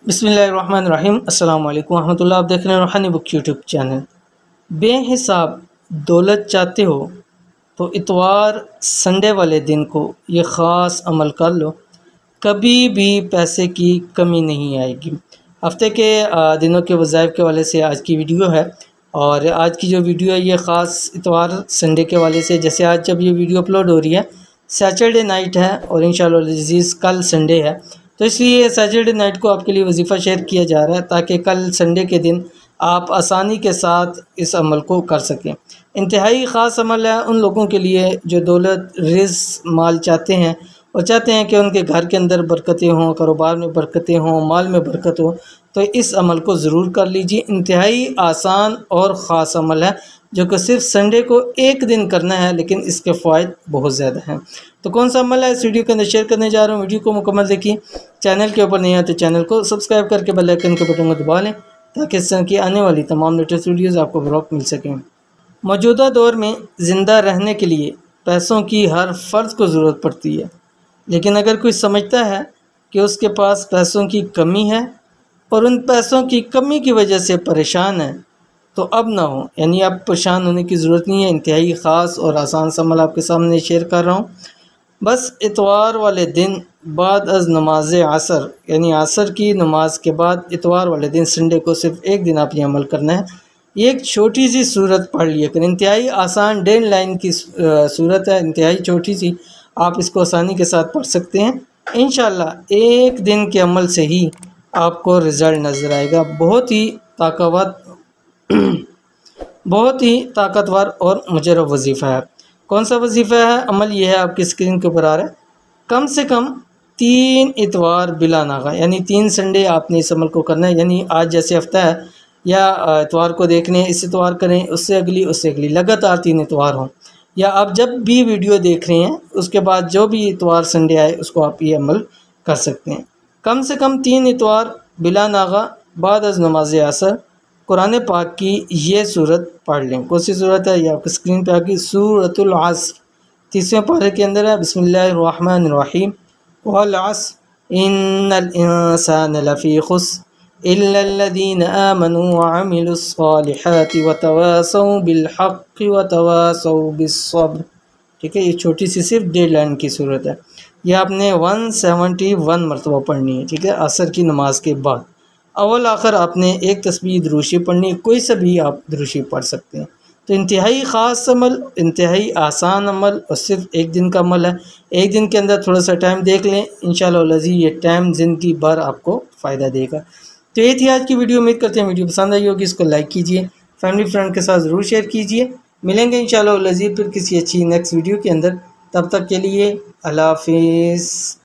बिस्मिल्लाहिर्रहमानिर्रहीम अस्सलाम वालेकुम रहमतुल्लाह। आप देख रहे हैं रूहानी बुक यूट्यूब चैनल। बेहिसाब दौलत चाहते हो तो इतवार संडे वाले दिन को ये ख़ास अमल कर लो, कभी भी पैसे की कमी नहीं आएगी। हफ्ते के दिनों के वज़ाइफ के वाले से आज की वीडियो है, और आज की जो वीडियो है ये ख़ास इतवार संडे के वाले से, जैसे आज जब ये वीडियो अपलोड हो रही है सैटरडे नाइट है और इंशाअल्लाह अज़ीज़ कल संडे है, तो इसलिए सैटरडे नाइट को आपके लिए वजीफ़ा शेयर किया जा रहा है ताकि कल संडे के दिन आप आसानी के साथ इस अमल को कर सकें। इंतहाई ख़ास अमल है उन लोगों के लिए जो दौलत रिज़्क़ माल चाहते हैं और चाहते हैं कि उनके घर के अंदर बरकतें हों, कारोबार में बरकतें हों, माल में बरकत हो। तो इस अमल को ज़रूर कर लीजिए। इंतहाई आसान और ख़ास अमल है जो कि सिर्फ संडे को एक दिन करना है, लेकिन इसके फ़ायदे बहुत ज़्यादा हैं। तो कौन सा अमल है इस वीडियो के अंदर शेयर करने जा रहा हूँ। वीडियो को मुकम्मल देखिए। चैनल के ऊपर नहीं है तो चैनल को सब्सक्राइब करके बेल आइकन के बटन को दबा लें ताकि इस तरह की आने वाली तमाम लेटेस्ट वीडियोज़ आपको बरवक्त मिल सकें। मौजूदा दौर में ज़िंदा रहने के लिए पैसों की हर फ़र्द को ज़रूरत पड़ती है, लेकिन अगर कोई समझता है कि उसके पास पैसों की कमी है और उन पैसों की कमी की वजह से परेशान है तो अब ना हो, यानी अब परेशान होने की ज़रूरत नहीं है। इंतहाई ख़ास और आसान सा अमल आपके सामने शेयर कर रहा हूँ। बस इतवार वाले दिन बाद अज़ नमाज असर, यानी असर की नमाज के बाद इतवार वाले दिन संडे को सिर्फ एक दिन आप ये अमल करना है। ये एक छोटी सी सूरत पढ़ लिया करें। इंतहाई आसान 1.5 लाइन की सूरत है, इंतहाई छोटी सी, आप इसको आसानी के साथ पढ़ सकते हैं। इंशाअल्लाह एक दिन के अमल से ही आपको रिज़ल्ट नज़र आएगा। बहुत ही ताकतवर और मुजरब वजीफ़ा है। कौन सा वजीफ़ा है? अमल ये है, आपकी स्क्रीन के ऊपर आ रहा है। कम से कम 3 इतवार बिला नागा, यानी 3 संडे आपने इस अमल को करना है। यानी आज जैसे हफ्ता है या इतवार को देखने, इस इतवार करें, उससे अगली लगातार 3 इतवार हों, या आप जब भी वीडियो देख रहे हैं उसके बाद जो भी इतवार संडे आए उसको आप ये अमल कर सकते हैं। कम से कम 3 इतवार बिला नागा बाद अज़ नमाज असर कुरान पाक की ये सूरत पढ़ लें। कौन सी सूरत है? ये आपकी स्क्रीन पे आ गई, सूरतुल अस्र, 30वें पारे के अंदर है। बिस्मिल्लाहिर्रहमानिर्रहीम, वल अस्र इन्नल इंसाना लफ़ी खुस्र इल्लल्लज़ीना आमनू व अमिलुस्सालिहाति व तवासौ बिल हक़्क़ि व तवासौ बिस्सब्र। ठीक है, ये छोटी सी सिर्फ 1.5 लाइन की सूरत है। ये आपने 171 मरतबा पढ़नी है। ठीक है, असर की नमाज के बाद अव्वल आखिर आपने एक तस्बीह दुरूशी पढ़नी है, कोई सा भी आप दुरूशी पढ़ सकते हैं। तो इंतहाई ख़ास अमल, इंतहाई आसान अमल और सिर्फ एक दिन का अमल है। एक दिन के अंदर थोड़ा सा टाइम देख लें, इंशाअल्लाह ये टाइम ज़िंदगी भर आपको फ़ायदा देगा। तो ये थी आज की वीडियो। उम्मीद करते हैं वीडियो पसंद आई होगी। इसको लाइक कीजिए, फैमिली फ्रेंड के साथ ज़रूर शेयर कीजिए। मिलेंगे इंशाअल्लाह फिर किसी अच्छी नेक्स्ट वीडियो के अंदर। तब तक के लिए अल्लाह हाफ़िज़।